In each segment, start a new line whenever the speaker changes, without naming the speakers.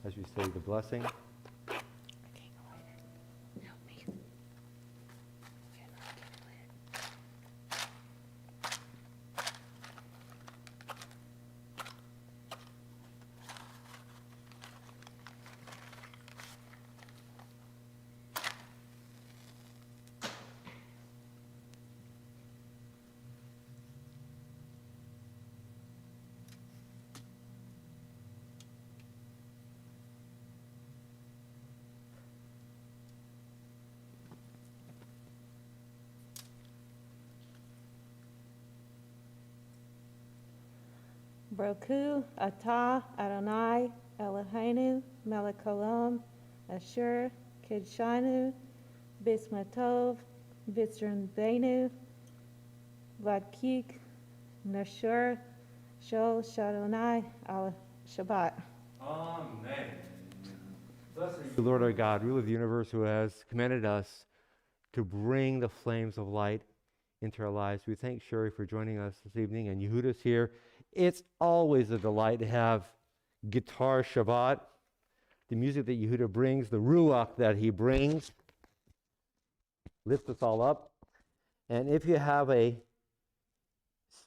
As we say the blessing.
Broku atah Adonai Eloheinu melech haolam asher kidshanu bismatov b'tzrenbeinu v'adkik nashur shol shadonai al Shabbat.
Amen. Blessed are you, Lord our God, ruler of the universe, who has commanded us to bring the flames of light into our lives. We thank Sherry for joining us this evening, and Yehuda's here. It's always a delight to have guitar Shabbat, the music that Yehuda brings, the ruach that he brings, lifts us all up. And if you have a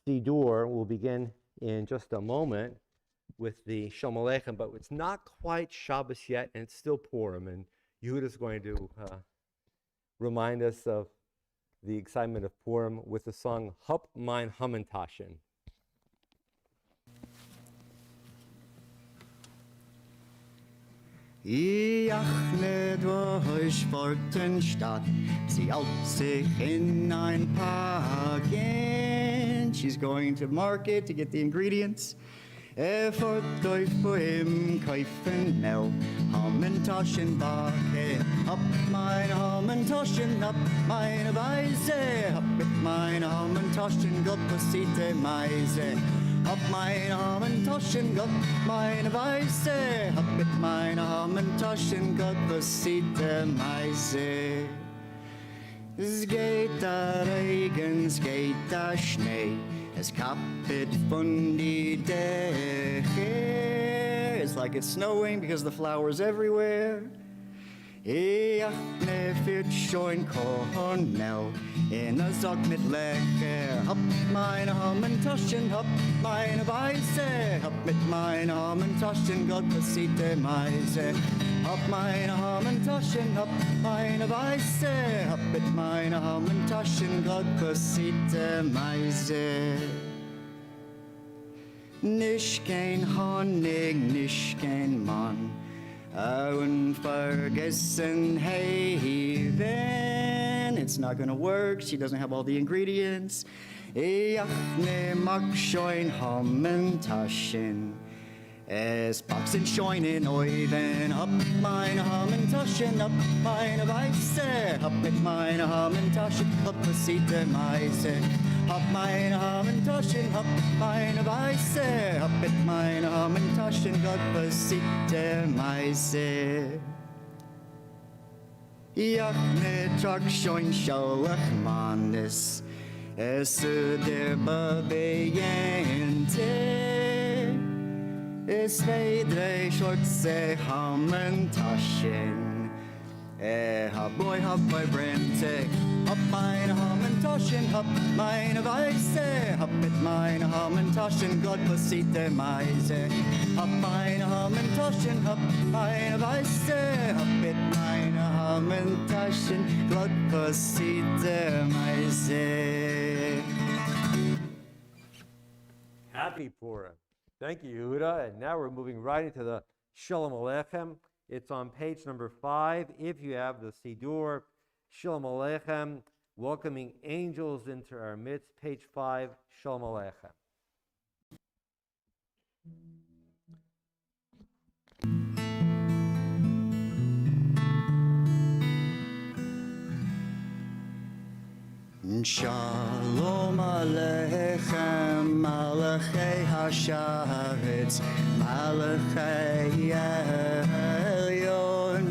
Siddur, we'll begin in just a moment with the Shalom Aleichem, but it's not quite Shabbos yet, and it's still Purim, and Yehuda's going to remind us of the excitement of Purim with the song Hab mein Hamantaschen.
Ich achne durch Sportenstadt, sie out sich in ein Pagen. She's going to market to get the ingredients. Fort durch Bohem kaufen nell, Hamantaschen backe. Hab meine Hamantaschen, hab meine Weise, hab mit meiner Hamantaschen Gott passierte Meise. Hab meine Hamantaschen, Gott meine Weise, hab mit meiner Hamantaschen Gott passierte Meise. Es geht da Regen, es geht da Schnee, es kappet von die Dächer. It's like it's snowing because the flowers everywhere. Ich achne wird schon Kornell in a Sack mit Lecker. Hab meine Hamantaschen, hab meine Weise, hab mit meiner Hamantaschen Gott passierte Meise. Hab meine Hamantaschen, hab meine Weise, hab mit meiner Hamantaschen Gott passierte Meise. Nicht kein Honig, nicht kein Mann, unvergessen Haven. It's not gonna work, she doesn't have all the ingredients. Ich ne mag schon Hamantaschen, es boxen schon in Oven. Hab meine Hamantaschen, hab meine Weise, hab mit meiner Hamantaschen Gott passierte Meise. Hab meine Hamantaschen, hab meine Weise, hab mit meiner Hamantaschen Gott passierte Meise. Ich ne trag schon schaulich Mannes, es der Babeyente. Es zwei, drei schwarze Hamantaschen, hab bei Brente. Hab meine Hamantaschen, hab meine Weise, hab mit meiner Hamantaschen Gott passierte Meise. Hab meine Hamantaschen, hab meine Weise, hab mit meiner Hamantaschen Gott passierte Meise.
Happy Purim. Thank you, Yehuda. And now we're moving right into the Shalom Aleichem. It's on page number 5. If you have the Siddur, Shalom Aleichem, welcoming angels into our midst, page 5, Shalom Aleichem.
Shalom Aleichem, Malachei Hasharetz, Malachei Elyon.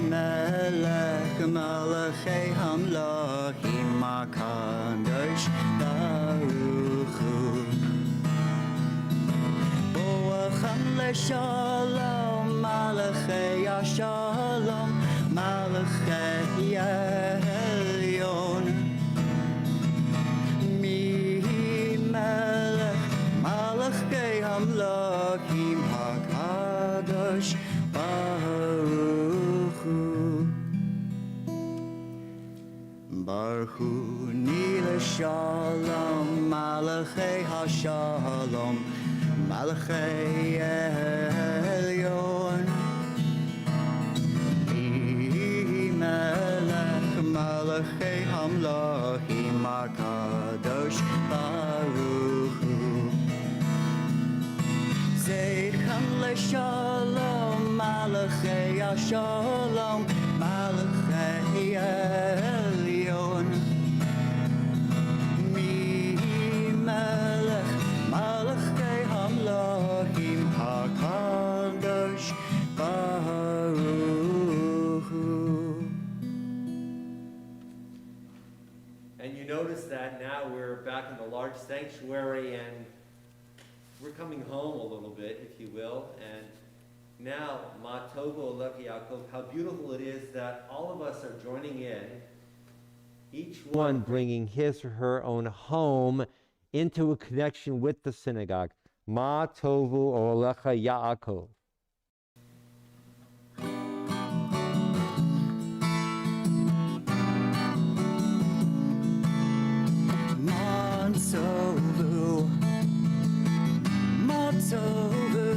Melech, Malach Malachei Hamlachim HaKadosh Baruch Hu. Boacham leShalom, Malachei HaShalom, Malachei Elyon. Malachei Hamlachim HaKadosh Baruch Hu. Baruch Hu Nila Shalom, Malachei HaShalom, Malachei Elyon. Melech Malachei Hamlachim HaKadosh Baruch Hu. Zeidchem leShalom, Malachei HaShalom, Malachei Elyon. Melech Malachei Hamlachim HaKadosh Baruch Hu.
And you notice that now we're back in the large sanctuary and we're coming home a little bit, if you will. And now, Ma Tovu Olech Yaakov, how beautiful it is that all of us are joining in, each one bringing his or her own home into a connection with the synagogue. Ma Tovu Olech Yaakov.
Matzovu, Matzovu,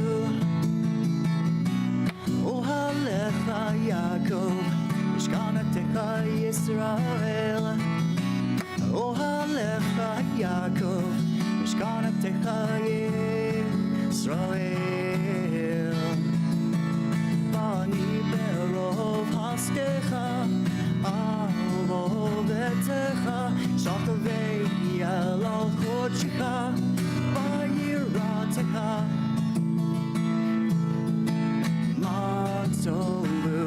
Ohalecha Yaakov, Mishkanetecha Yisrael. Ohalecha Yaakov, Mishkanetecha Yisrael. Bani berov hastecha, avovetecha, shaltavei al chodshecha, vayiratecha. Matzovu,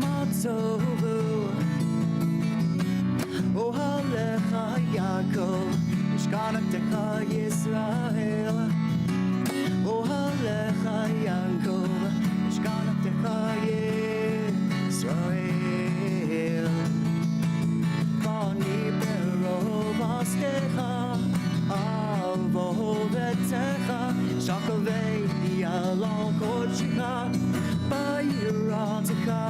Matzovu, Ohalecha Yaakov, Mishkanetecha Yisrael. Ohalecha Yaakov, Mishkanetecha Yisrael. Bani berov hastecha, avovetecha, shaltavei al chodshecha, vayiratecha.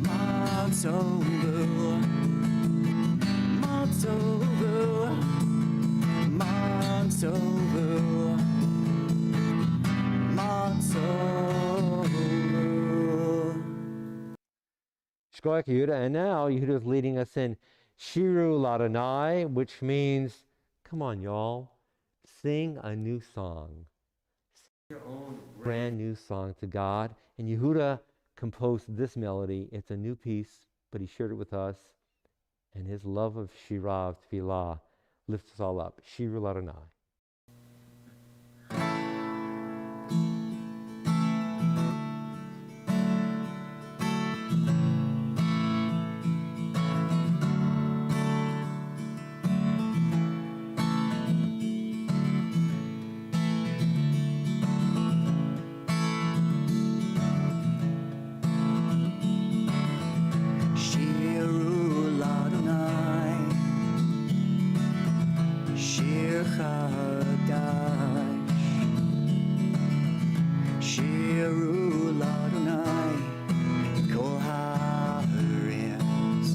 Matzovu, Matzovu, Matzovu, Matzovu.
Shkoyach Yehuda, and now Yehuda is leading us in Shiru Ladonai, which means, come on, y'all, sing a new song. Sing your own brand new song to God. And Yehuda composed this melody. It's a new piece, but he shared it with us. And his love of Shirah, of Tefillah, lifts us all up. Shiru Ladonai.
Shiru Ladonai, Shir Chadash. Shiru Ladonai, Kol Haaretz.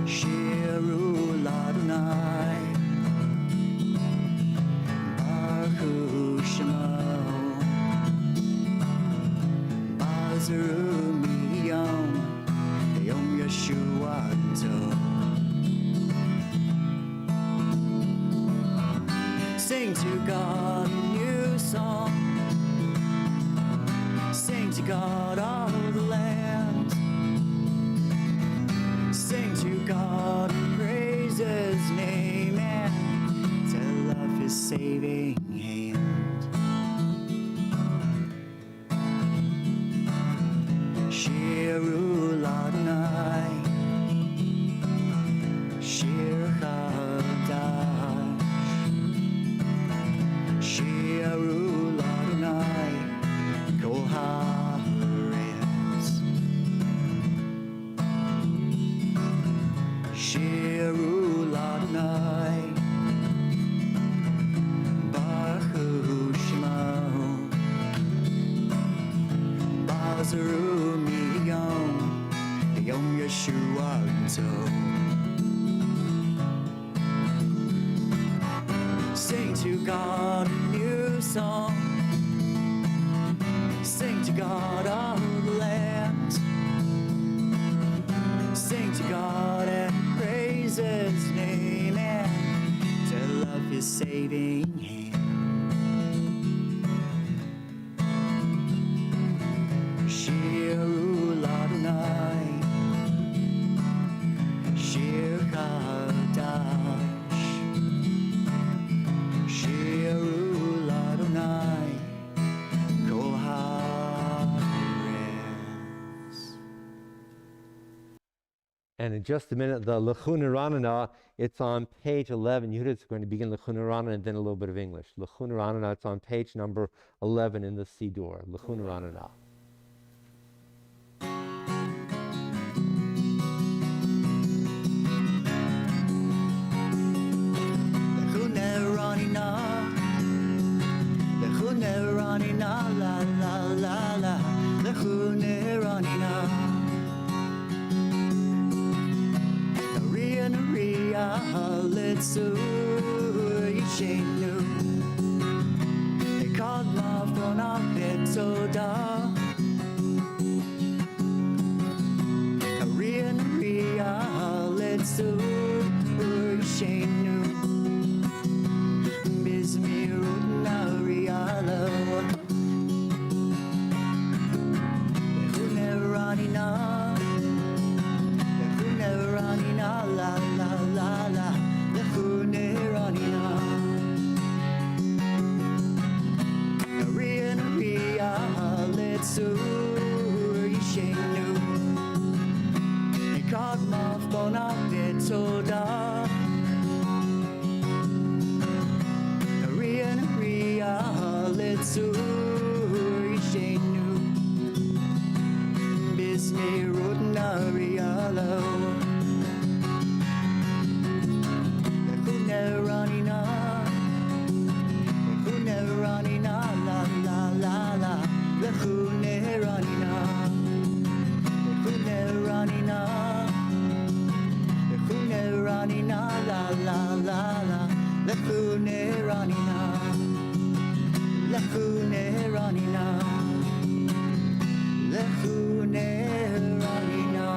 Shiru Ladonai, Baruch Shemo. Bazaru miyom, Yom Yeshuato. Sing to God a new song. Sing to God all the land. Sing to God and praise His name and tell of His saving hand. Yeshuanto. Sing to God a new song. Sing to God all the land. Sing to God and praise His name and tell of His saving hand. Shiru Ladonai, Shir Chadash, Shiru Ladonai, Kol HaRetz.
And in just a minute, the Lechun Ranana, it's on page 11. Yehuda's going to begin Lechun Ranana and then a little bit of English. Lechun Ranana, it's on page number 11 in the Siddur. Lechun Ranana.
Lechuneranina, la la la la, lechuneranina. Naria naria, letsu yishenu. Ekad mavona betoda. Naria naria, letsu yishenu. Bizmirut narialo. Lechuneranina, lechuneranina, la la la la, lechuneranina. Naria naria, letsu yishenu. Ekad mavona betoda. Let's yishenu bismirut narialo. Lechuneranina, lechuneranina, la la la la, lechuneranina, lechuneranina, lechuneranina, la la la la, lechuneranina. Lechuneranina, lechuneranina.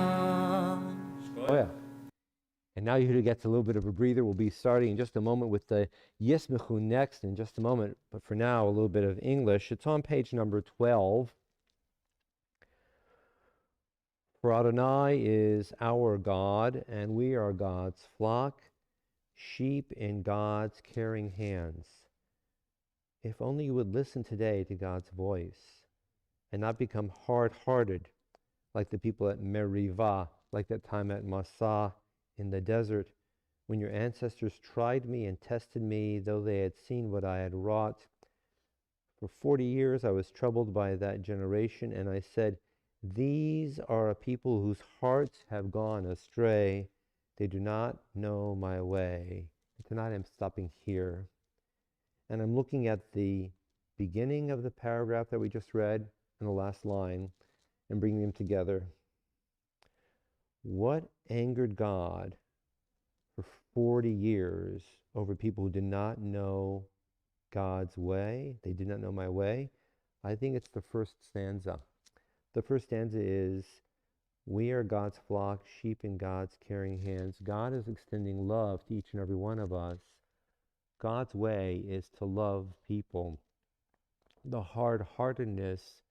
Oh, yeah. And now Yehuda gets a little bit of a breather. We'll be starting in just a moment with the Yismechu next in just a moment. But for now, a little bit of English. It's on page number 12. For Adonai is our God, and we are God's flock, sheep in God's caring hands. If only you would listen today to God's voice and not become hard-hearted like the people at Merivah, like that time at Massah in the desert, when your ancestors tried me and tested me, though they had seen what I had wrought. For 40 years I was troubled by that generation, and I said, these are a people whose hearts have gone astray. They do not know my way. And tonight I'm stopping here. And I'm looking at the beginning of the paragraph that we just read and the last line and bringing them together. What angered God for 40 years over people who did not know God's way? They did not know my way. I think it's the first stanza. The first stanza is, we are God's flock, sheep in God's caring hands. God is extending love to each and every one of us. God's way is to love people. The hard-heartedness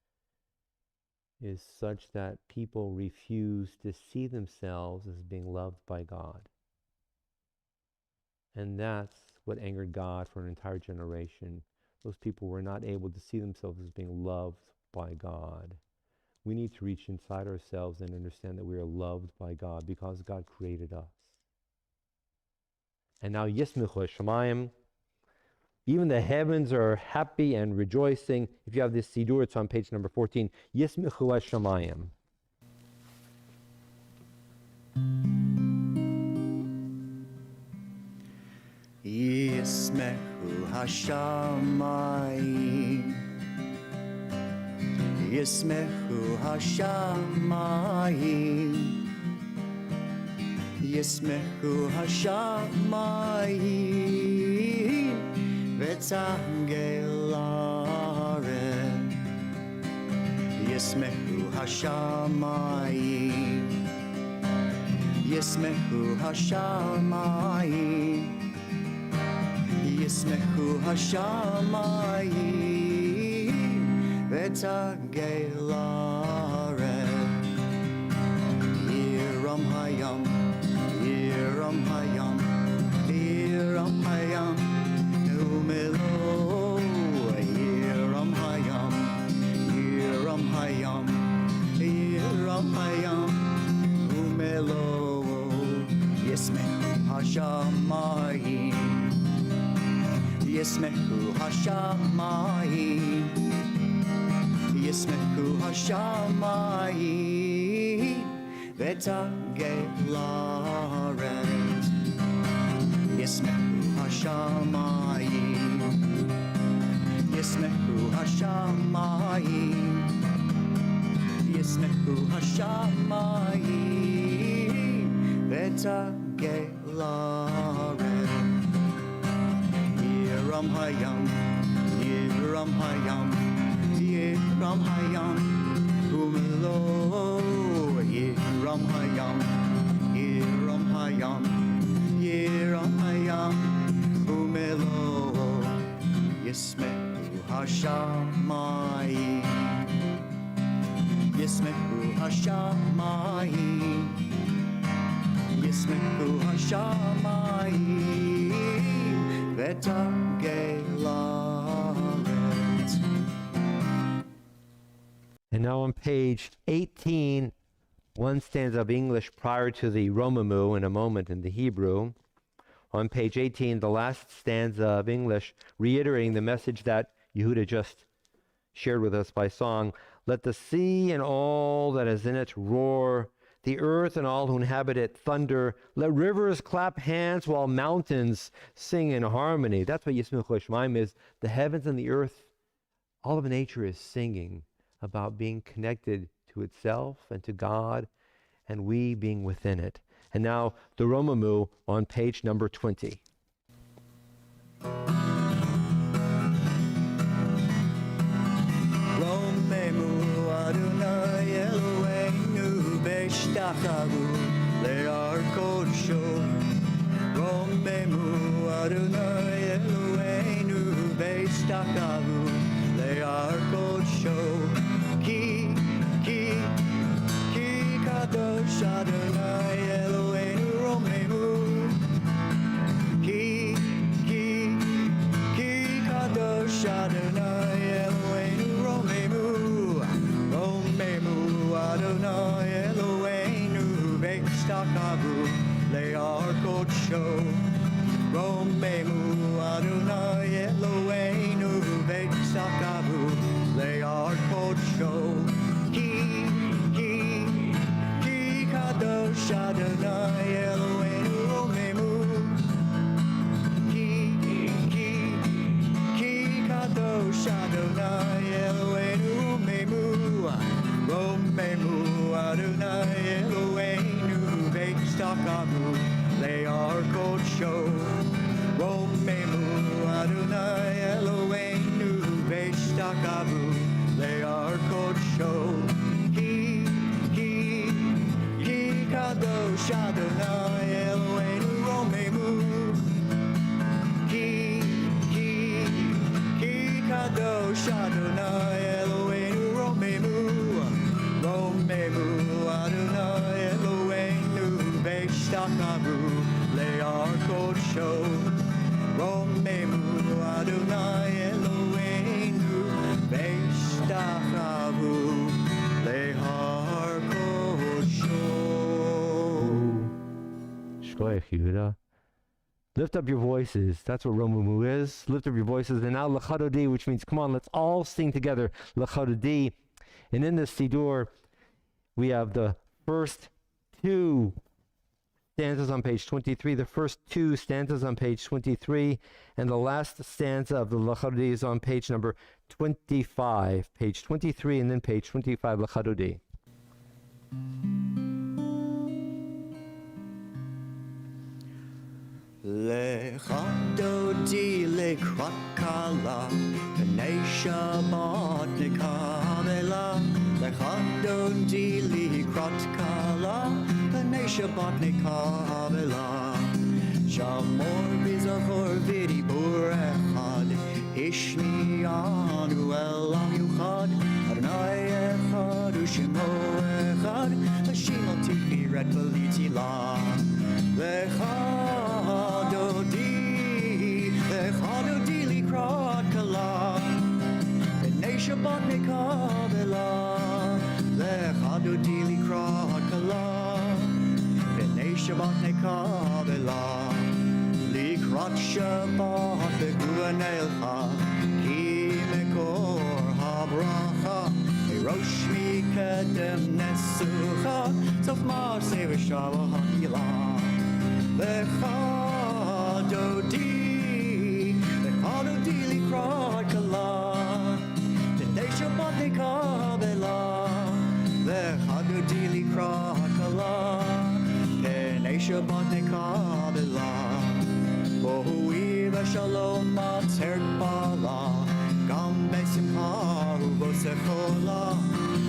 is such that people refuse to see themselves as being loved by God. And that's what angered God for an entire generation. Those people were not able to see themselves as being loved by God. We need to reach inside ourselves and understand that we are loved by God because God created us. And now, Yismichu Shamayim. Even the heavens are happy and rejoicing. If you have this Siddur, it's on page number 14. Yismichu Hashamayim.
Yismechu Hashamayim, Yismechu Hashamayim, ישמחו השמיים ותגל הארץ. ישמחו השמיים, ישמחו השמיים, ישמחו השמיים ותגל הארץ. ירום היום, ירום היום, ירום היום ומלואו. ירום היום, ירום היום, ירום היום ומלואו. ישמחו השמיים, ישמחו השמיים, ישמחו השמיים ותגל הארץ. ישמחו השמיים, ישמחו השמיים, ישמחו השמיים ותגל הארץ. ירום היום, ירום היום, ירום היום ומלואו. ירום היום, ירום היום, ירום היום ומלואו. ישמחו השמיים, ישמחו השמיים, ישמחו השמיים ותגל הארץ.
And now on page 18, one stanza of English prior to the Romamu in a moment in the Hebrew. On page 18, the last stanza of English, reiterating the message that Yehuda just shared with us by song. Let the sea and all that is in it roar, the earth and all who inhabit it thunder. Let rivers clap hands while mountains sing in harmony. That's what Yismich Shemaim is. The heavens and the earth, all of nature is singing about being connected to itself and to God, and we being within it. And now the Romamu on page number 20.
Romemu Adonai Eloheinu b'shtachavu le'ar kodsho. Romemu Adonai Eloheinu b'shtachavu le'ar kodsho. Ki kadosh Adonai Eloheinu Romemu. Ki kadosh Adonai Eloheinu Romemu. Romemu Adonai Eloheinu b'shtachavu le'ar kodsho. Romemu Adonai Eloheinu b'shtachavu le'ar kodsho. Ki kadosh Adonai Eloheinu Romemu. Ki kadosh Adonai Eloheinu Romemu. Romemu Adonai Eloheinu b'shtachavu le'ar kodsho. Romemu Adonai Eloheinu b'shtachavu le'ar kodsho. Ki kadosh Adonai Eloheinu Romemu. Ki kadosh Adonai Eloheinu Romemu. Romemu Adonai Eloheinu b'shtachavu le'ar kodsho. Romemu Adonai Eloheinu b'shtachavu le'ar kodsho.
Shkoyach, Yehuda. Lift up your voices. That's what Romamu is. Lift up your voices. And now L'chadodi, which means, come on, let's all sing together L'chadodi. And in this Siddur, we have the first two stanzas on page 23, the first two stanzas on page 23, and the last stanza of the L'chadodi is on page number 25. Page 23 and then page 25, L'chadodi.
Lecha dodi lekrot kala, Pnei Shabbat nekavela. Lecha dodi lekrot kala, Pnei Shabbat nekavela. Shamor bizachor v'dibur echad, Ishmianu elam yuchad, Adonai echad u'shemo echad, Hashimo tifiret v'liti la. Lecha dodi likrot kala, Pnei Shabbat nekavela. Lecha dodi likrot kala, Pnei Shabbat nekavela. Likrot Shabbat beguanelcha, Ki mekor habracha, Erosh mikedem nesucha, Sof maaseh v'shava ha'ila. Lecha dodi likrot kala, Pnei Shabbat nekavela. Lecha dodi likrot kala, Pnei Shabbat nekavela. Bohui v'shalom atzert bala, Gam besimcha u'bosechola,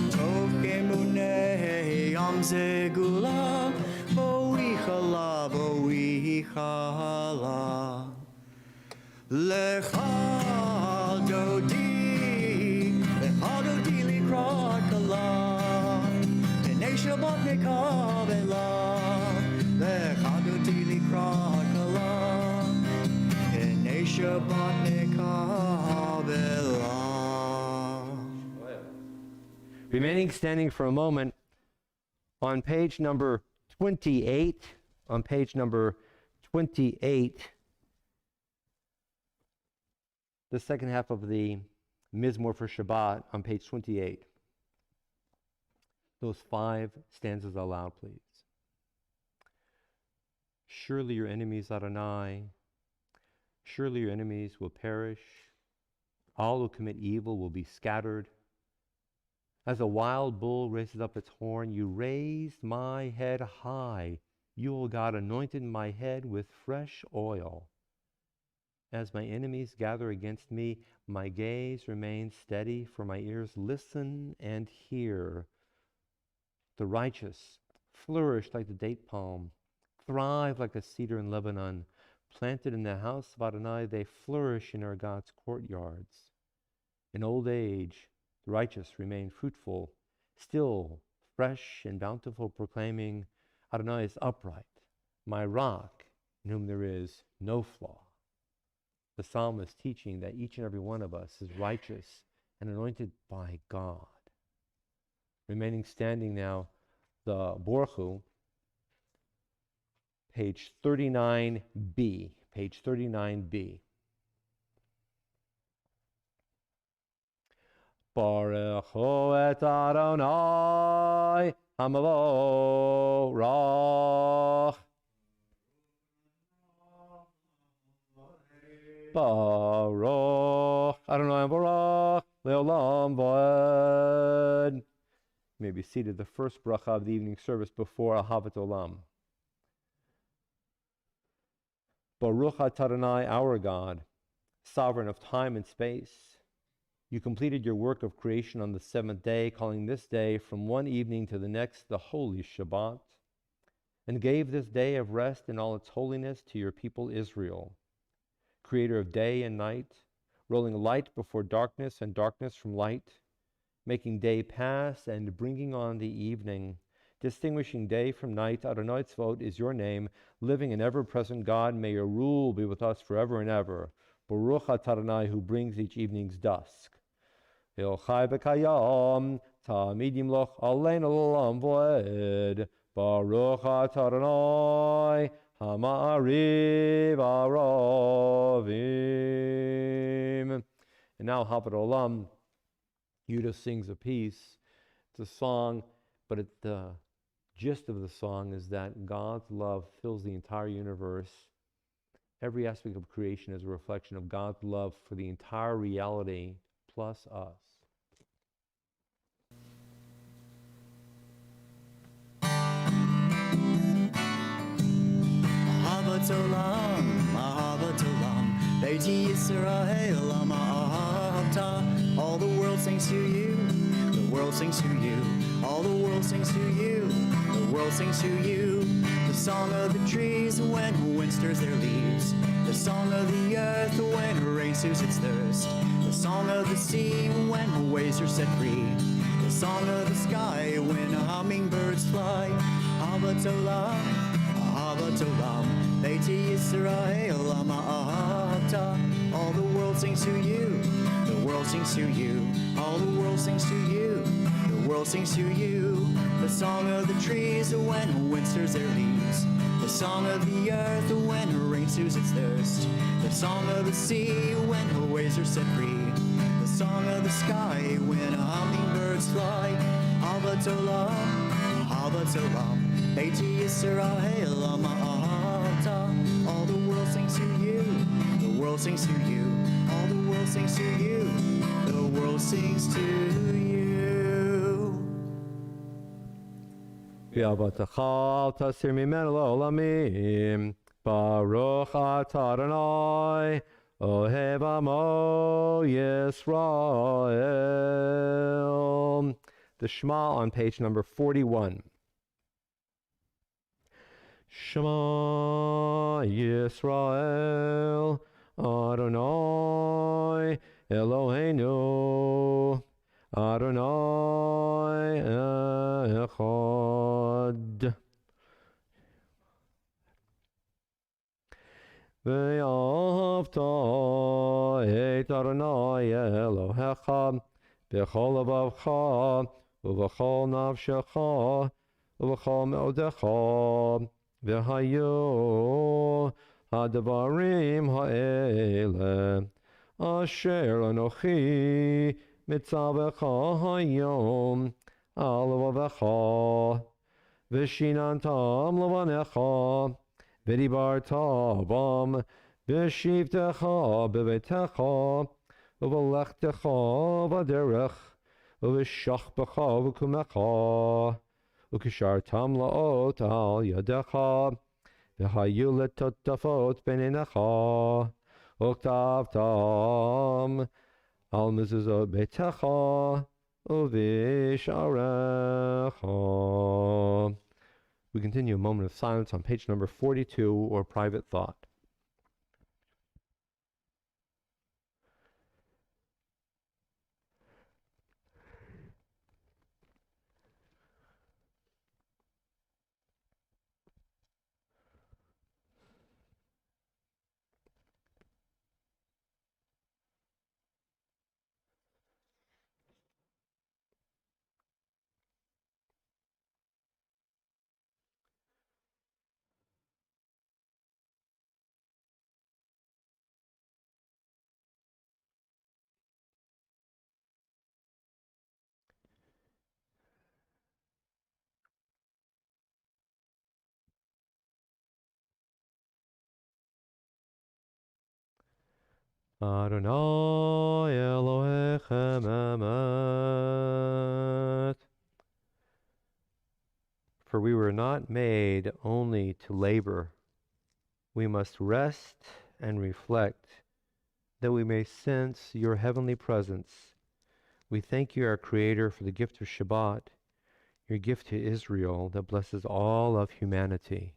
Tov emunei yam zegula, Bohui chala. Lecha dodi likrot kala, Pnei Shabbat nekavela. Lecha dodi likrot kala, Pnei Shabbat nekavela.
Remaining standing for a moment, on page number 28, the second half of the Mizmor for Shabbat on page 28. Those 5 stanzas aloud, please. Surely your enemies, Adonai, surely your enemies will perish. All who commit evil will be scattered. As a wild bull raises up its horn, you raised my head high. You, O God, anointed my head with fresh oil. As my enemies gather against me, my gaze remains steady, for my ears listen and hear. The righteous flourish like the date palm, thrive like a cedar in Lebanon. Planted in the house of Adonai, they flourish in our God's courtyards. In old age, the righteous remain fruitful, still fresh and bountiful, proclaiming, Adonai is upright, my rock, in whom there is no flaw. The psalmist teaching that each and every one of us is righteous and anointed by God. Remaining standing now, the Borchu, page 39b. Page 39b. Baruch hu et Adonai Hamelorach. Baruch Adonai Baruch Leolam Vaed. You may be seated. The first bracha of the evening service before Ahavat Olam. Baruch atah Adonai, our God, sovereign of time and space. You completed your work of creation on the 7th day, calling this day from one evening to the next the holy Shabbat, and gave this day of rest in all its holiness to your people Israel. Creator of day and night, rolling light before darkness and darkness from light, making day pass and bringing on the evening, distinguishing day from night, Adonai Tzvaot is your name, living and ever-present God. May your rule be with us forever and ever. Baruch atah Adonai, who brings each evening's dusk. El chai v'kayam, tamid yimloch aleinu l'olam v'ed. Baruch atah Adonai, ha'ma'ariv aravim. And now, Havat Olam, Yudah sings a piece. It's a song, but the gist of the song is that God's love fills the entire universe. Every aspect of creation is a reflection of God's love for the entire reality, plus us.
Ahavas Olam, Beiti Yisrael Ahavta. All the world sings to you. The world sings to you. All the world sings to you. The world sings to you. The song of the trees when wind stirs their leaves. The song of the earth when rain soothes its thirst. The song of the sea when waves are set free. The song of the sky when hummingbirds fly. Ahavas Olam, Beiti Yisrael Ahavta. All the world sings to you. The world sings to you. All the world sings to you. The world sings to you. The song of the trees when wind stirs their leaves. The song of the earth when rain soothes its thirst. The song of the sea when waves are set free. The song of the sky when hummingbirds fly. Ahavas Olam, Beiti Yisrael Ahavta. All the world sings to you. The world sings to you. All the world sings to you. The world sings to you.
V'avatachal tasir mimenu l'olamim. Baruch atah Adonai, ohev amo Yisrael. The Shema on page number 41. Shema Yisrael, Adonai Eloheinu, Adonai Echad. Ve'ahavta et Adonai Elohecha b'chol levavcha u'v'chol nafshecha u'v'chol me'odecha v'hayu ha'devarim ha'ele asher anochi mitzavecha hayom al levavecha v'shinantam levanecha v'dibarta bam v'shivtecha b'vetecha v'lechtecha v'derech v'shachbecha v'kumecha v'kishartam la'ot al yadecha v'hayu letotafot b'neinecha v'oktavtam al mezuzot betecha v'visharecha. We continue a moment of silence on page number 42, or private thought. Adonai Elohechem emet. For we were not made only to labor. We must rest and reflect, that we may sense your heavenly presence. We thank you, our Creator, for the gift of Shabbat, your gift to Israel that blesses all of humanity.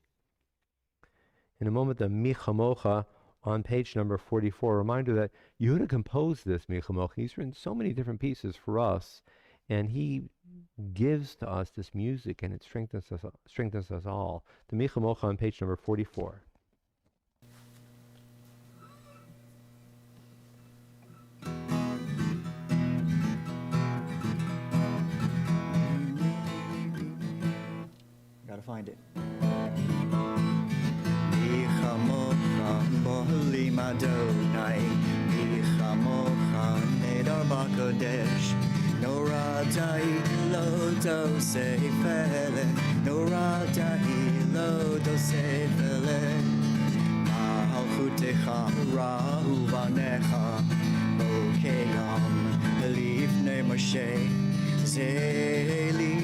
In a moment, the Michamocha on page number 44, a reminder that Yehuda composed this Michamocha. He's written so many different pieces for us, and he gives to us this music, and it strengthens us all. The Michamocha on page number 44.
Gotta find it. Adonai, Michamocha Nedar Bakodesh, Noradai Lo Dosefele, Noradai Lo Dosefele, Malchutecha Rahu Vanecha, Okeyam, Lifnei Moshe, Zeli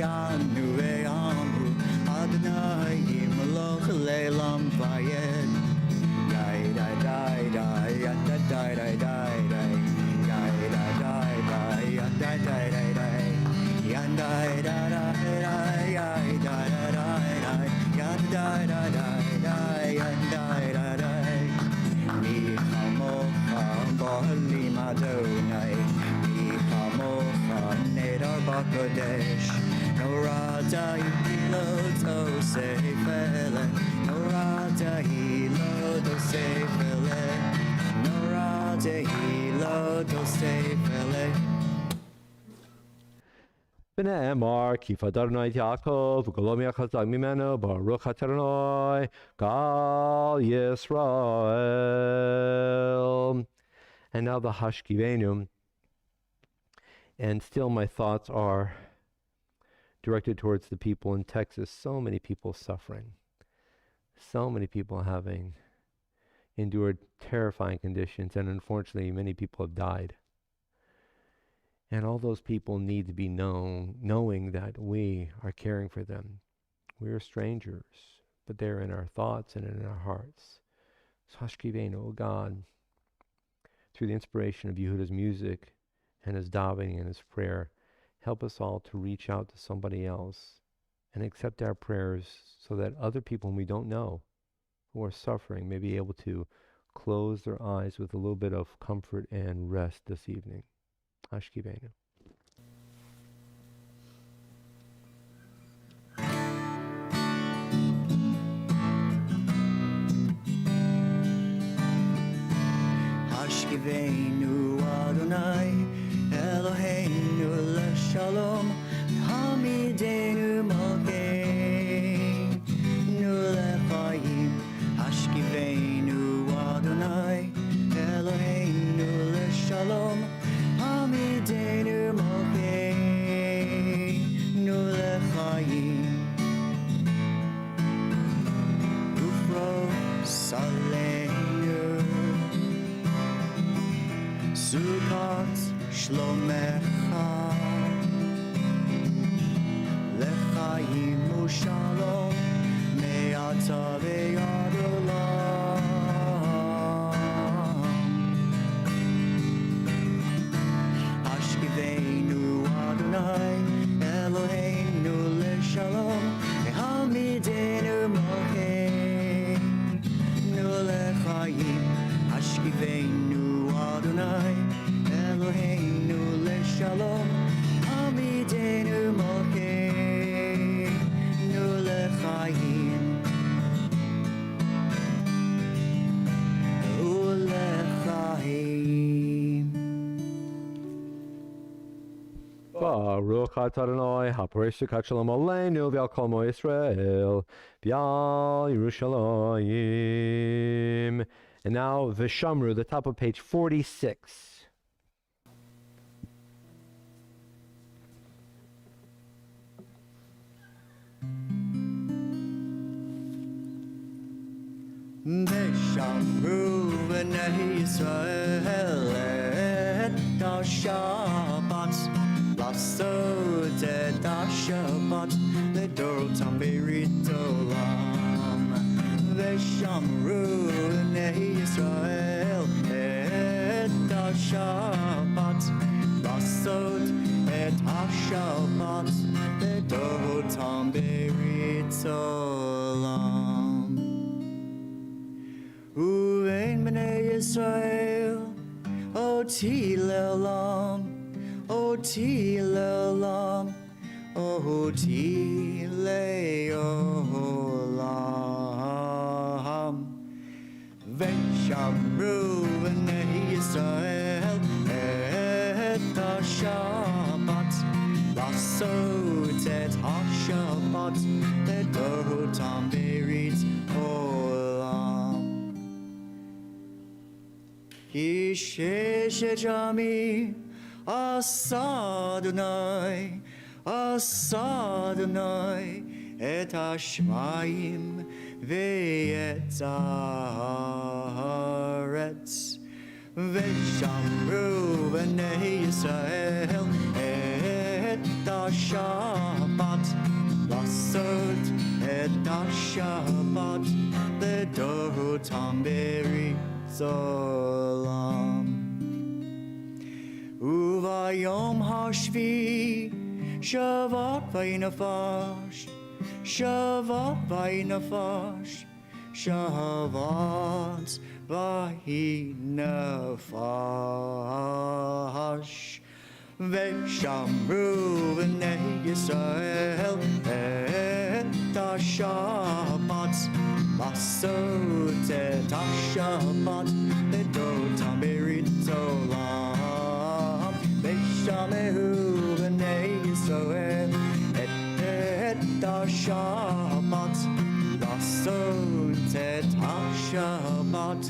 Anu E'amru, Adonai Imloch Leilam Vayed. Die, die, die, die. HaKodesh. Norada Hilot Osefele, Norada Hilot Osefele, Norada Hilot Osefele.
ונאמר כי פדרנו את יעקב וגלו מהחזק ממנו ברוך אתה אדוני גל Yisrael. And now the Hashkivenu, and still my thoughts are directed towards the people in Texas. So many people suffering, so many people having endured terrifying conditions, and unfortunately many people have died. And all those people need to be knowing that we are caring for them. We are strangers, but they're in our thoughts and in our hearts. So Hashkivenu, O God, through the inspiration of Yehuda's music and his davening and his prayer, help us all to reach out to somebody else and accept our prayers so that other people whom we don't know, who are suffering, may be able to close their eyes with a little bit of comfort and rest this evening. Hashkivenu.
Hashkivenu Adonai, Eloheinu leShalom, Hamidenu Malkeinu leChaim. Hashkivenu Adonai, Eloheinu leShalom, Hamidenu Malkeinu leChaim. Ufro Salenu Sukkot Shlomecha Lechaim Ushalom Me'ata ve'ad olam. Hashkivenu Adonai Eloheinu leShalom Hamidenu Malkeinu leChaim. Hashkivenu Adonai Eloheinu leShalom Hamidenu Malkeinu leChaim uleChaim.
Baruch atah Adonai haporei sukkot shalom aleinu v'al kol mo Yisrael v'al Yerushalayim. And now Vishamru, the top of page 46.
Veshamru b'nei Yisrael et ha-Shabbat, לעשות את השבת לדורותם ברית עולם. ושמרו בני ישראל את השבת, לעשות את השבת לדורותם ברית עולם. ובין בני ישראל אותי לעולם, אותי לעולם, אותי לעולם. ושמרו בני ישראל את השבת, לעשות את השבת לדורותם ברית עולם. כי ששת ימים עשה אדוני, עשה אדוני את השמיים ואת הארץ. ושמרו בני ישראל את השבת, לעשות את השבת לדורותם ברית עולם. וביום השביעי שבת וינפש, שבת וינפש, שבת וינפש. ושמרו בני ישראל את השבת, לעשות את השבת לדורותם ברית עולם. ושמרו בני ישראל את השבת, לעשות את השבת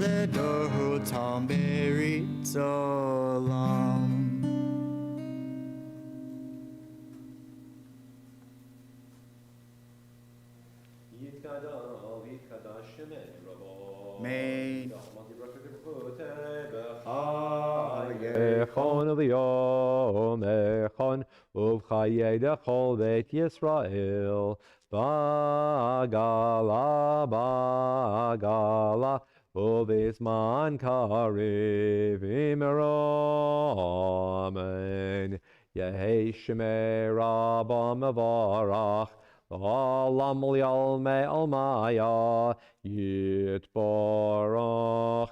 לדורותם ברית עולם. May
Echon v'yom echon uv'chayei chol beit Yisrael ba'gala ba'gala uv'izman kariv imero amen. Yehi shemei rabba mevarach Olam li'almei almaya yitbarach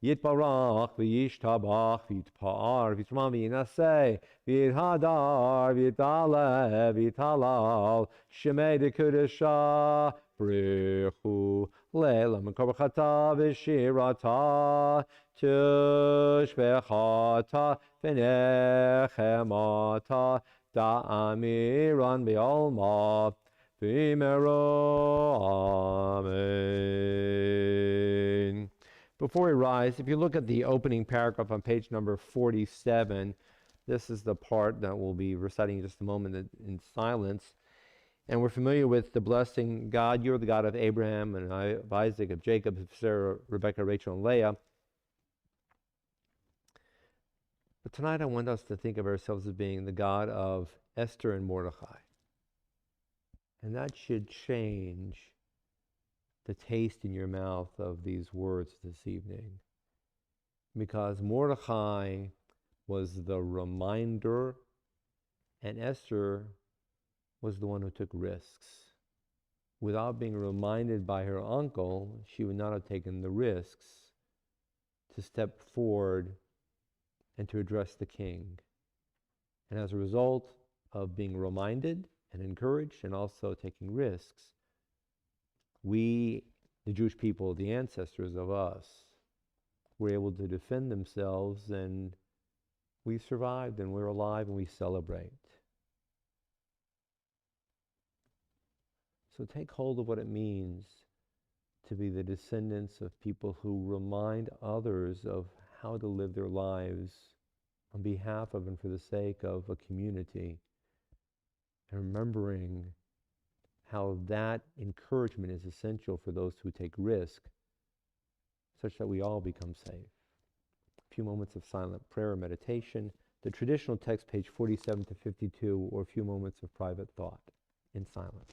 Yitbarach v'yishtabach v'yitpa'ar v'yitman v'yinaseh v'yithadar v'yitale v'yithalal shemei dekudesha brichu le'lam korachata v'shirata tushbechata v'nechemata da'amiran b'alma v'imero amen. Before we rise, if you look at the opening paragraph on page number 47, this is the part that we'll be reciting in just a moment in silence. And we're familiar with the blessing, God, you're the God of Abraham and of Isaac, of Jacob, of Sarah, Rebecca, Rachel, and Leah. But tonight I want us to think of ourselves as being the God of Esther and Mordecai. And that should change the taste in your mouth of these words this evening. Because Mordecai was the reminder, and Esther was the one who took risks. Without being reminded by her uncle, she would not have taken the risks to step forward and to address the king. And as a result of being reminded and encouraged and also taking risks, we, the Jewish people, the ancestors of us, were able to defend themselves, and we survived, and we're alive, and we celebrate. So take hold of what it means to be the descendants of people who remind others of how to live their lives on behalf of and for the sake of a community, and remembering how that encouragement is essential for those who take risk, such that we all become safe. A few moments of silent prayer or meditation, the traditional text, page 47 to 52, or a few moments of private thought in silence.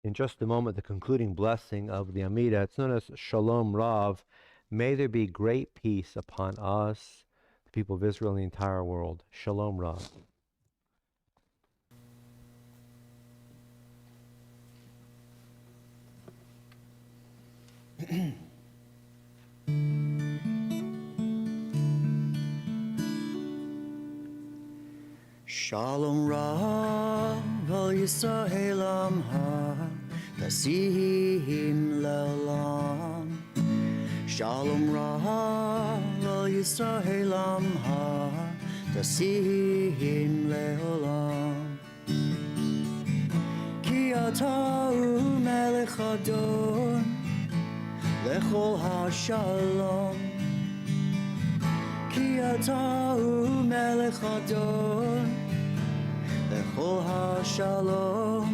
in just a moment the concluding blessing of the Amida. It's known as Shalom Rav. May there be great peace upon us, the people of Israel, and the entire world. Shalom Rav.
Shalom Rav al Yisrael Amha Tasim Le'olam. Shalom Rav al Yisrael Amha Tasim Le'olam. Ki ata hu melech adon lechol hashalom. Ki ata hu melech adon lechol hashalom.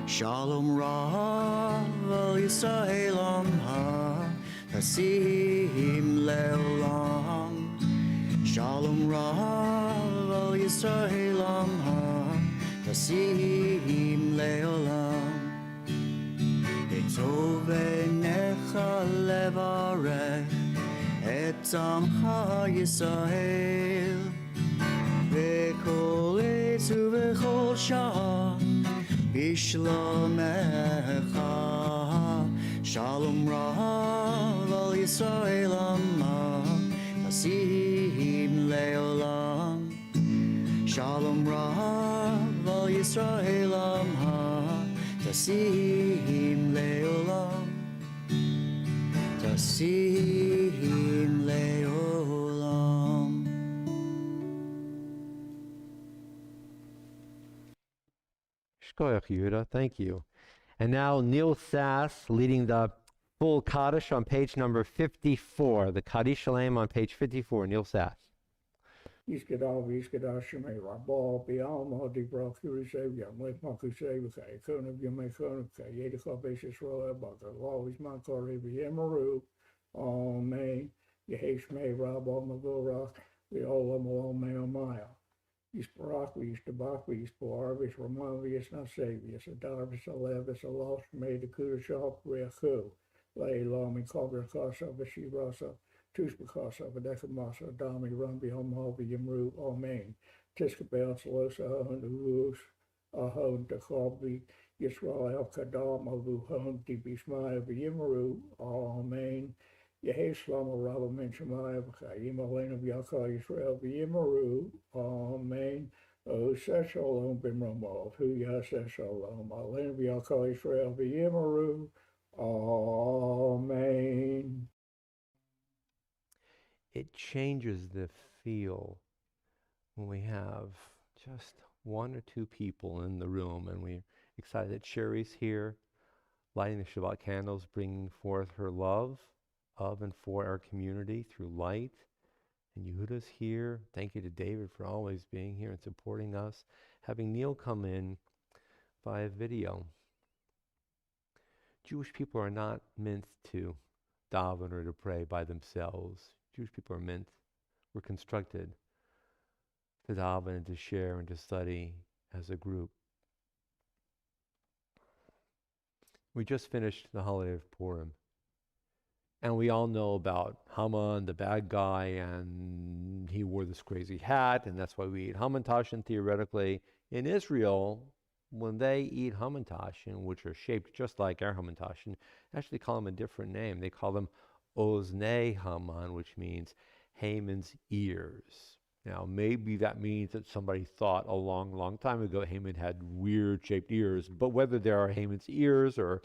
Shalom Rav al Yisrael Amha Tasim Le'olam. Shalom Rav al Yisrael Amha Tasim Le'olam. Etov enecha levarech et amcha Yisrael v'kol etz u'v'chol shah b'shlomecha. Shalom Rav al Yisrael Amha Tasim Le'olam. Shalom Rav al Yisrael Amha Tasim Le'olam. Tasim Le'olam.
Shkoyach Yehuda, thank you. And now Neil Sass leading the full Kaddish on page number 54. The Kaddish Shalem on page 54. Neil Sass.
Iskadal, Shemay, Rabal, Bialma, Dibra, Kurisavia, Makusavika, Kunab, Yamakunaka, Yedika, Basis, Roa, Baka, always Makari, Yamaru, Amen, Yeheshme, Rabal, Magora, Viola, Malome, Maya. Isparakvi, Istabakvi, Isparvis, Romavius, Nasavius, Adarvis, Alevis, Alos, made the Kudashop, Reaku, Lay, Lami, Cobra, Casa, Vashirasa. Tushbakasa, Vadecamasa, Dami, Rumbi, Homovi, Yamru, Amen. Tiskabel, Salosa, Urus, Ahon, Takobi, Yisrael, Kadam, Avu, Hon, Tibismaya, Yamaru, Amen. Yeheslam, Rabba, Menshemaya, Yimalena, Yaka, Yisrael, Yamaru, Amen. O Seshalom, Bimramov, Hu Yaseshalom, Alena, Yaka, Yisrael, Yamaru, Amen.
It changes the feel when we have just one or two people in the room and we're excited that Sherry's here, lighting the Shabbat candles, bringing forth her love of and for our community through light. And Yehuda's here. Thank you to David for always being here and supporting us. Having Neil come in via video. Jewish people are not meant to daven or to pray by themselves. Jewish people we're constructed to daven and to share and to study as a group. We just finished the holiday of Purim. And we all know about Haman, the bad guy, and he wore this crazy hat, and that's why we eat Hamantash. And theoretically, in Israel, when they eat Hamantash, which are shaped just like our Hamantash, actually call them a different name. They call them Oznei Haman, which means Haman's ears. Now, maybe that means that somebody thought a long, long time ago Haman had weird shaped ears, but whether there are Haman's ears or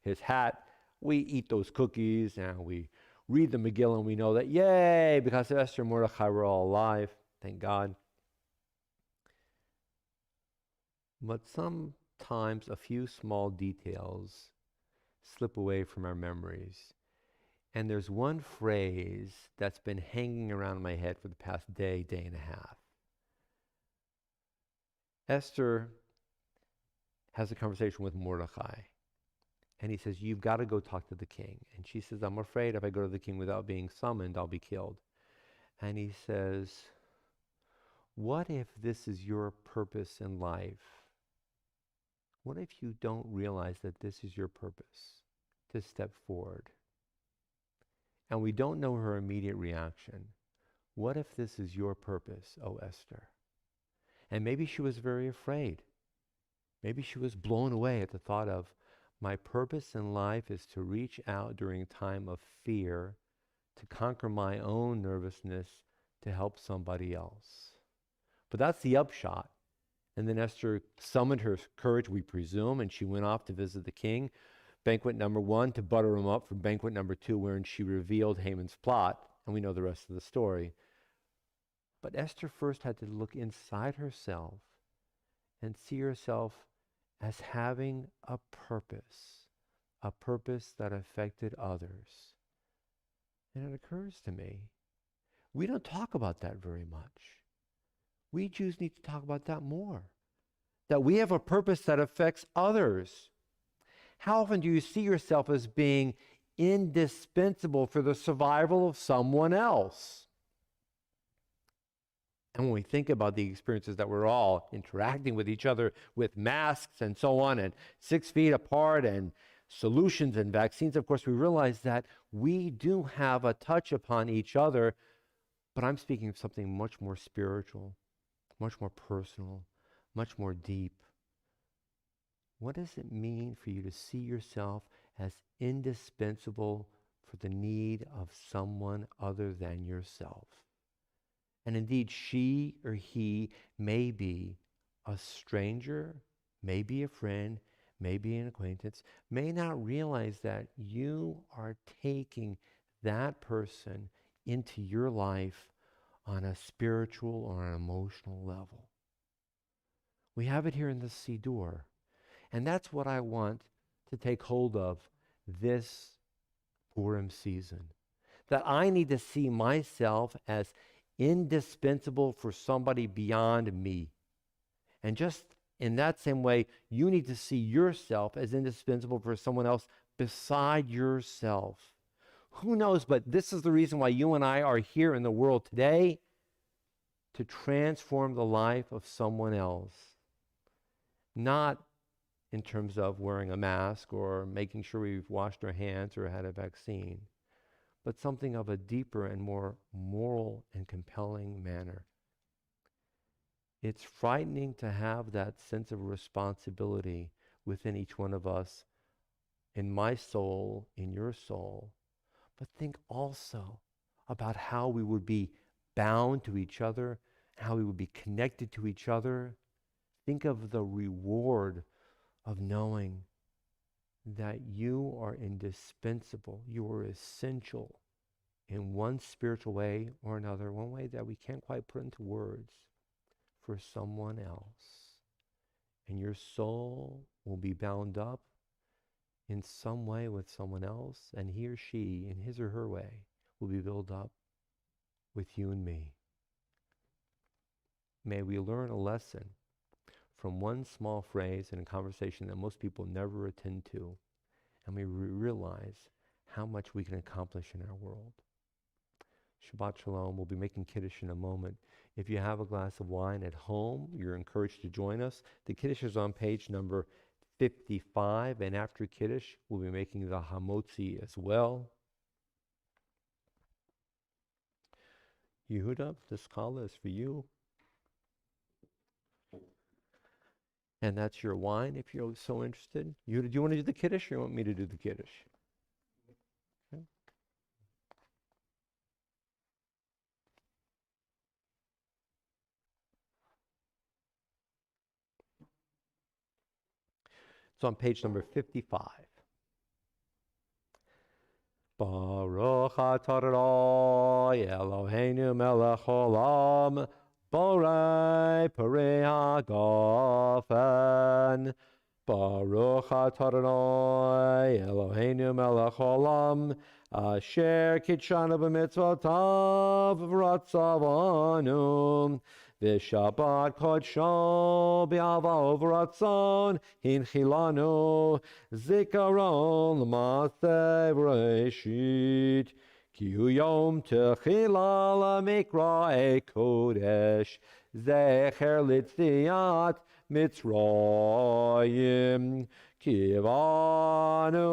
his hat, we eat those cookies and we read the Megillah and we know that, yay, because of Esther and Mordechai, we're all alive. Thank God. But sometimes a few small details slip away from our memories. And there's one phrase that's been hanging around my head for the past day and a half. Esther has a conversation with Mordechai. And he says, you've got to go talk to the king. And she says, I'm afraid if I go to the king without being summoned, I'll be killed. And he says, what if this is your purpose in life? What if you don't realize that this is your purpose, to step forward? And we don't know her immediate reaction. What if this is your purpose, O Esther? And maybe she was very afraid. Maybe she was blown away at the thought of, my purpose in life is to reach out during a time of fear, to conquer my own nervousness, to help somebody else. But that's the upshot. And then Esther summoned her courage, we presume, and she went off to visit the king. Banquet number 1, to butter him up for banquet number 2, wherein she revealed Haman's plot, and we know the rest of the story. But Esther first had to look inside herself and see herself as having a purpose that affected others. And it occurs to me, we don't talk about that very much. We Jews need to talk about that more. That we have a purpose that affects others. How often do you see yourself as being indispensable for the survival of someone else? And when we think about the experiences that we're all interacting with each other with masks and so on, and 6 feet apart, and solutions and vaccines, of course, we realize that we do have a touch upon each other, but I'm speaking of something much more spiritual, much more personal, much more deep. What does it mean for you to see yourself as indispensable for the need of someone other than yourself? And indeed, she or he may be a stranger, may be a friend, may be an acquaintance, may not realize that you are taking that person into your life on a spiritual or an emotional level. We have it here in the Siddur. And that's what I want to take hold of this Purim season. That I need to see myself as indispensable for somebody beyond me. And just in that same way, you need to see yourself as indispensable for someone else beside yourself. Who knows, but this is the reason why you and I are here in the world today, to transform the life of someone else. Not in terms of wearing a mask or making sure we've washed our hands or had a vaccine, but something of a deeper and more moral and compelling manner. It's frightening to have that sense of responsibility within each one of us, in my soul, in your soul, but think also about how we would be bound to each other, how we would be connected to each other. Think of the reward of knowing that you are indispensable, you are essential in one spiritual way or another, one way that we can't quite put into words, for someone else. And your soul will be bound up in some way with someone else, and he or she, in his or her way, will be built up with you and me. May we learn a lesson from one small phrase in a conversation that most people never attend to, and we realize how much we can accomplish in our world. Shabbat Shalom. We'll be making Kiddush in a moment. If you have a glass of wine at home, you're encouraged to join us. The Kiddush is on page number 55, and after Kiddush, we'll be making the Hamotzi as well. Yehuda, this challah is for you. And that's your wine, if you're so interested. Yehuda, do you want to do the Kiddush, or you want me to do the Kiddush? Okay. It's on page number 55. Baruch atah Adonai Eloheinu melech haolam borei parei hagafen. Baruch atah Adonai Eloheinu melech haolam asher kitshanu b'mitzvotav v'ratzavanu. V'shabbat kodsho b'ava uvratzon hinchilanu zikaron l'maseh v'reshit ki hu yom techila l'mikra kodesh zecher litziat Mitzrayim, Kivanu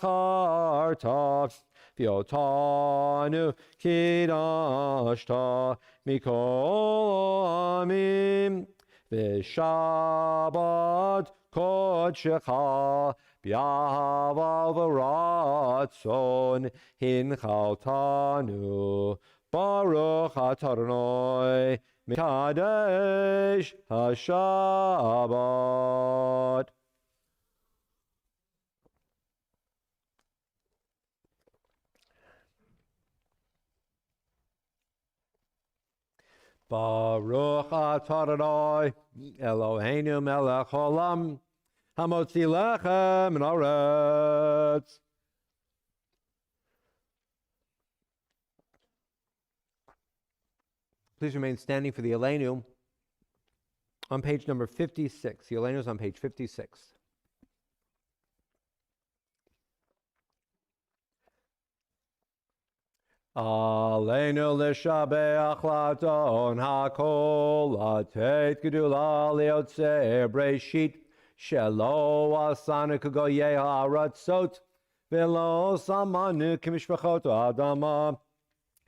v'acharta, V'yotanu kidashta, Mikol amim, V'shabbat kodshecha, B'yahava v'ratzon, Hinchaltanu, Baruch atah Adonai, Mikadesh HaShabbat. Baruch atah Adonai, Eloheinu melech haolam, hamotzi lechem min haaretz. Please remain standing for the Aleinu on page number 56. The Aleinu is on page 56. Aleinu l'shabeach ladon hakol, latet gedula liyotzei breshit, shelo asanu k'goyei ha'aratzot, v'lo samanu k'mishpachot ha'adama,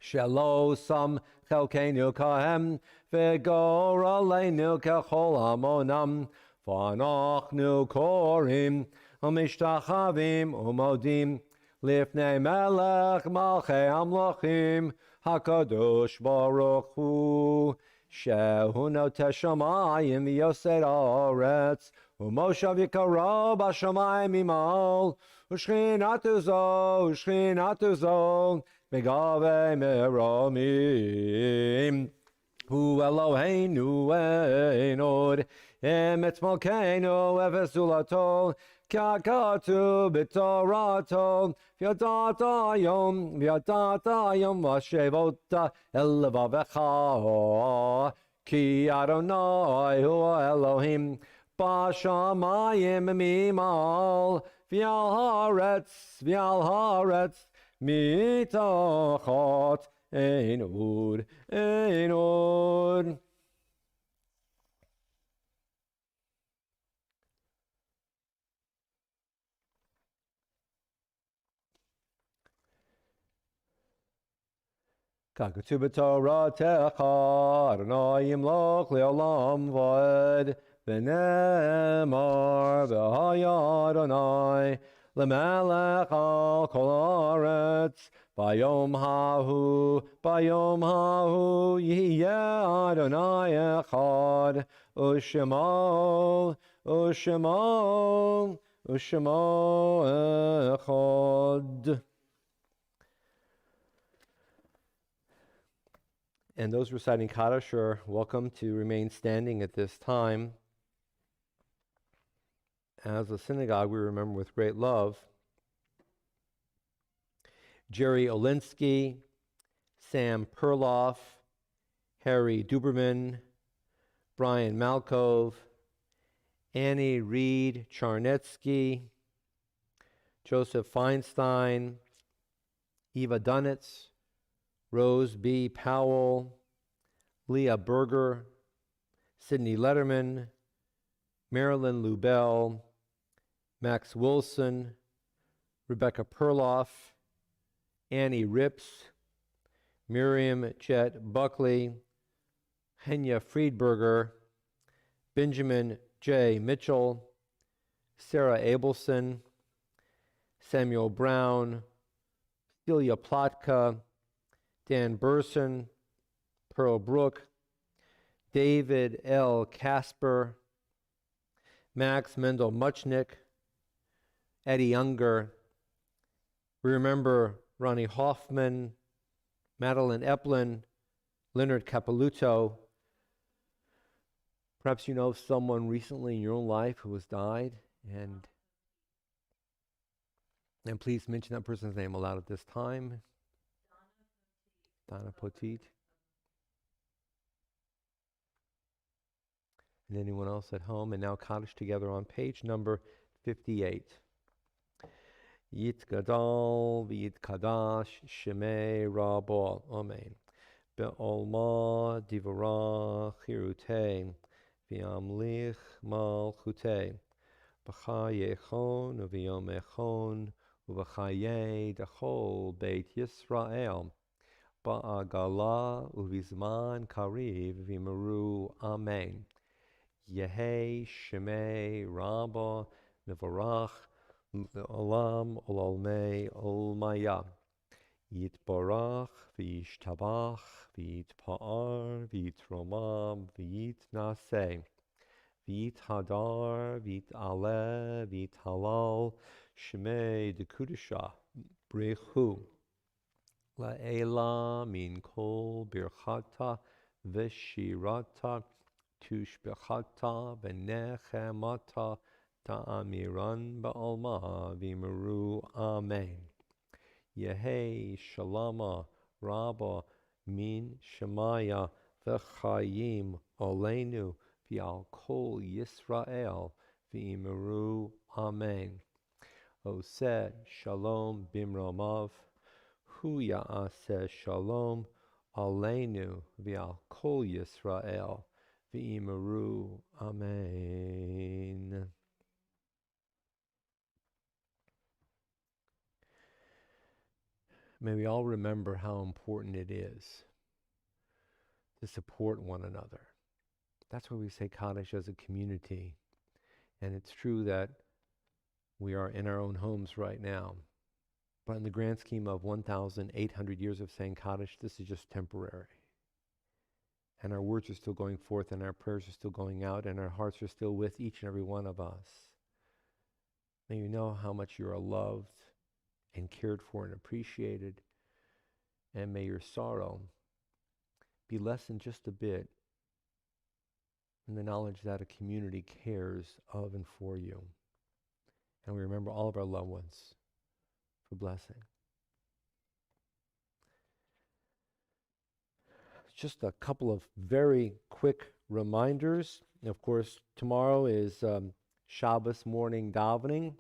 shelo sam chelkeinu kahem, v'gor aleinu kechol hamonam, v'anachnu korim, u'mishtachavim u'modim, Lifnei melech malchei amlochim, HaKadosh Baruch Hu, Shehu noteh shamayim v'yosei haaretz, u'moshav yikaro b'shamayim imal, u'shchinatu zo, megavei meromim. Hu Eloheinu ein od, emetz malkeinu efes zulato, Kakatu b'torato, v'yadata yom v'shevota el levavecha, ki Adonai hu Elohim, b'shamayim mimal, v'al haaretz, mitachot ein od. Kakatu b'toratecha, Adonai yimloch le'olam v'ed, v'nemar v'haya Adonai, l'melech al kol haaretz, bayom hahu yihye Adonai echad, u'shemo echad. And those reciting Kaddish are welcome to remain standing at this time. As a synagogue, we remember with great love Jerry Olinsky, Sam Perloff, Harry Duberman, Brian Malkov, Annie Reed Charnetsky, Joseph Feinstein, Eva Dunitz, Rose B. Powell, Leah Berger, Sidney Letterman, Marilyn Lubell, Max Wilson, Rebecca Perloff, Annie Rips, Miriam Chet Buckley, Henya Friedberger, Benjamin J. Mitchell, Sarah Abelson, Samuel Brown, Celia Plotka, Dan Burson, Pearl Brook, David L. Casper, Max Mendel Muchnick, Eddie Younger. We remember Ronnie Hoffman, Madeline Eplin, Leonard Capiluto. Perhaps you know of someone recently in your own life who has died, and please mention that person's name aloud at this time. Donna Poteet. And anyone else at home? And now Kaddish together on page number 58. Yitgadal v'yitkadash shemei rabo. Amen. Be'olma divara chirutei v'yamlich malchutei, b'chayechon u'v'yomechon u'v'chayei dachol beit Yisrael, ba'agala u'v'zman kariv v'yimeru amen. Yehi Shemei Rabba Nevarach Olam Olalmei Olmaya Yitbarach V'yishtabach V'yitpa'ar V'yitromam V'yitnaseh V'yithadar V'yit'aleh V'yithalal Shemei Dekudusha Brechu La'ela Min Kol Birchata V'shirata Tushbechata Benechemata Ta'amiran Ba'alma Vimeru Amen. Yehi Shalama Rabba Min Shemaya V'chayim Olenu V'al Kol Yisrael Vimeru Amen. Oseh Shalom Bimromav Hu Ya'aseh Shalom Olenu V'al Kol Yisrael V'imeru, Amen. May we all remember how important it is to support one another. That's why we say Kaddish as a community. And it's true that we are in our own homes right now. But in the grand scheme of 1,800 years of saying Kaddish, this is just temporary. And our words are still going forth, and our prayers are still going out, and our hearts are still with each and every one of us. May you know how much you are loved and cared for and appreciated. And may your sorrow be lessened just a bit in the knowledge that a community cares of and for you. And we remember all of our loved ones for blessing. Just a couple of very quick reminders. Of course, tomorrow is Shabbos morning davening,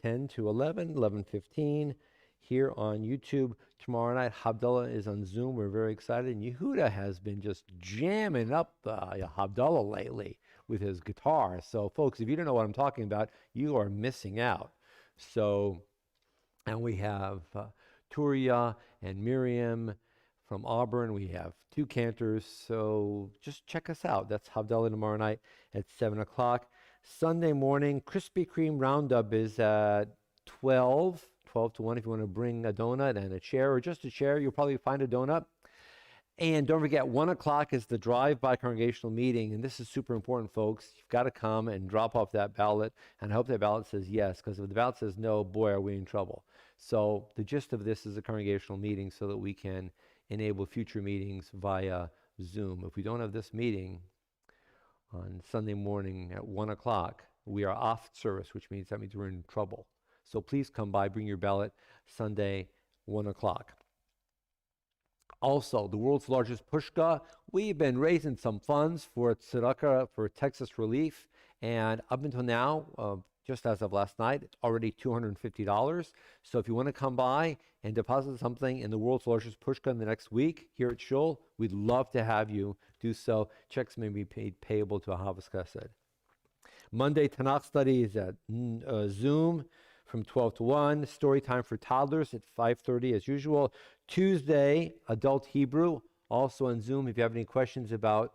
10 to 11, 11:15, here on YouTube. Tomorrow night, Havdalah is on Zoom. We're very excited. And Yehuda has been just jamming up the Havdalah lately with his guitar. So, folks, if you don't know what I'm talking about, you are missing out. So, and we have Turia and Miriam from Auburn. We have 2 cantors, so just check us out. That's Havdalah tomorrow night at 7 o'clock. Sunday morning, Krispy Kreme Roundup is at 12 to 1 if you want to bring a donut and a chair, or just a chair. You'll probably find a donut. And don't forget, 1 o'clock is the drive-by congregational meeting, and this is super important, folks. You've got to come and drop off that ballot, and I hope that ballot says yes, because if the ballot says no, boy, are we in trouble. So the gist of this is a congregational meeting so that we can enable future meetings via Zoom. If we don't have this meeting on Sunday morning at 1 o'clock, we are off service, which means we're in trouble. So please come by, bring your ballot Sunday, 1 o'clock. Also, the world's largest pushka, we've been raising some funds for tzedakah, for Texas Relief, and up until now, just as of last night, it's already $250. So if you want to come by and deposit something in the world's largest pushka in the next week here at Shul, we'd love to have you do so. Checks may be paid payable to Ahavas Chesed. Monday, Tanakh study is at Zoom from 12 to 1. Story time for toddlers at 5:30 as usual. Tuesday, Adult Hebrew, also on Zoom. If you have any questions about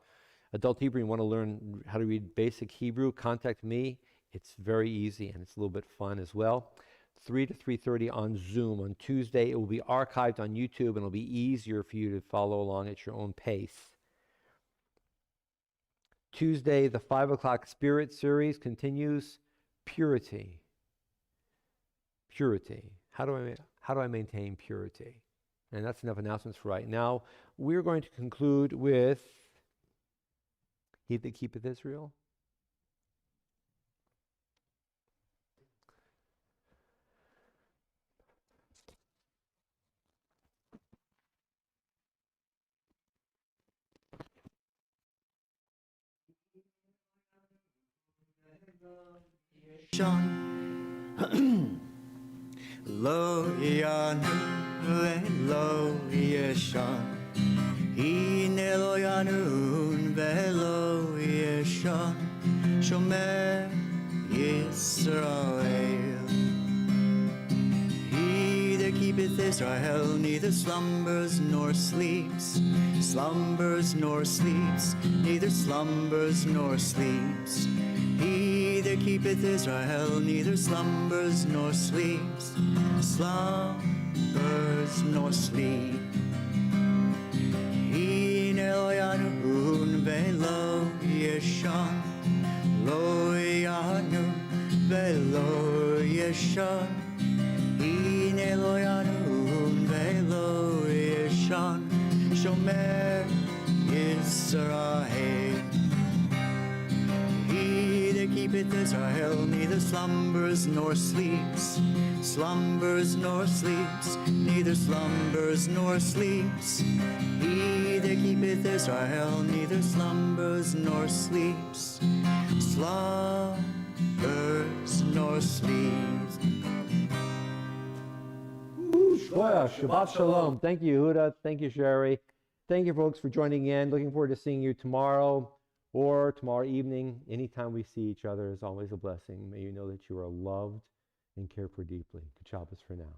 Adult Hebrew and want to learn how to read basic Hebrew, contact me. It's very easy and it's a little bit fun as well. 3 to 3:30 on Zoom on Tuesday. It will be archived on YouTube and it'll be easier for you to follow along at your own pace. Tuesday, the 5 o'clock Spirit series continues. Purity. Purity. How do I maintain purity? And that's enough announcements for right now. We're going to conclude with He that keepeth Israel.
Sean Lo Yanu Lo Yeshan Hine Lo Yanun Velo Yeshan Shomer Yisrael. He that keepeth Israel neither slumbers nor sleeps, slumbers nor sleeps, neither slumbers nor sleeps. He that keepeth Israel neither slumbers nor sleeps, slumbers nor sleep. Hine lo yanun velo yeshan, lo yanun velo yeshan. Hine lo yanun velo yeshan, shomer Yisrael. He that keepeth Israel neither slumbers nor sleeps, slumbers nor sleeps, neither slumbers nor sleeps. He that keepeth Israel neither slumbers nor sleeps, slumbers nor sleeps.
Shkoyach, Shabbat Shalom. Thank you, Yehuda. Thank you, Sherry. Thank you, folks, for joining in. Looking forward to seeing you tomorrow or tomorrow evening. Anytime we see each other is always a blessing. May you know that you are loved and cared for deeply. Good Shabbos for now.